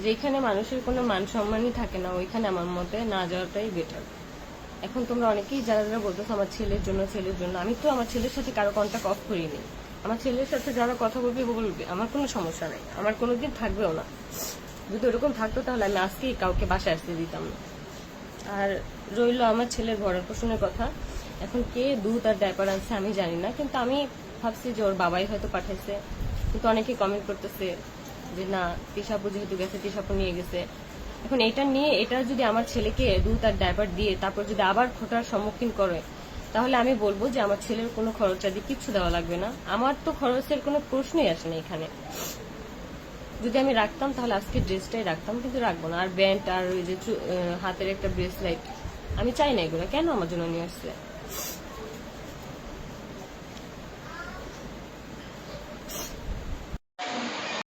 যেখানে মানুষের কোনো মান সম্মানই থাকে না ওইখানে আমার মতে না যাওয়াটাই বেটার। এখন তোমরা অনেকেই যারা যারা বলতেছো আমার ছেলের জন্য, আমি তো আমার ছেলের সাথে কারো কন্ট্যাক্ট অফ করিনি। আমার ছেলের সাথে যারা কথা বলবে বলবে, আমার কোনো সমস্যা নেই, আমার কোনোদিন থাকবেও না। যদি ওরকম থাকতো তাহলে আমি আজকেই কাউকে বাসায় আসতে দিতাম না। আর রইল আমার ছেলের ভরণ পোষণের কথা, এখন কে দুধ আর ডায়পার আনছে আমি জানি না, কিন্তু আমি ভাবছি যে ওর বাবাই হয়তো পাঠাইছে। কিন্তু অনেকে কমেন্ট করতেছে যে না, তিশাপু যেহেতু গেছে তিশাপু নিয়ে গেছে। এখন এটা যদি আমার ছেলেকে দুধ আর ডায়পার দিয়ে তারপর যদি আবার খোটার সম্মুখীন করে, তাহলে আমি বলবো যে আমার ছেলের কোনো খরচাদি কিচ্ছু দেওয়া লাগবে না। আমার তো খরচের কোনো প্রশ্নই আসে না এখানে। যদি আমি রাখতাম তাহলে আজকে ড্রেসটাই রাখতাম, কিন্তু রাখবো না। আর ব্যান্ড আর ওই যে হাতের একটা ব্রেসলাইট, আমি চাই না এগুলো, কেন আমার জন্য নিয়ে আসছে?